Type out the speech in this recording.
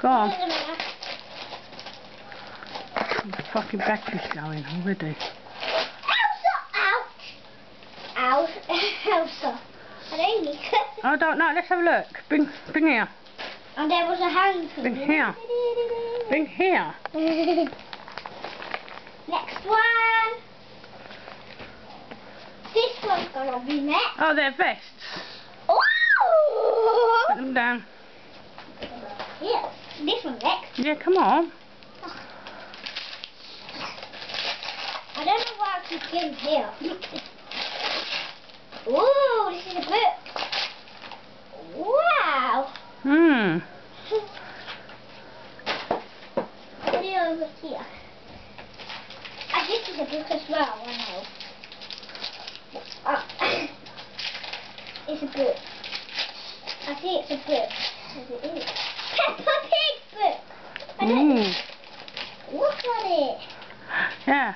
Go on. The fucking battery's going already. Elsa! Ouch! Elsa. I don't know. Let's have a look. Bring here. And there was a hand. Bring here. Bring here. Next one. This one's gonna be next. Oh, they're vests. Oh! Put them down. Yeah, this one next. Yeah, come on. I don't know why I keep getting here. Ooh, this is a book. Wow. Hmm. Put it over here. And this is a book as well, I know. It's a book. I think it's a book. As it is. Peppa Pig book. I don't know. Look at it. Yeah.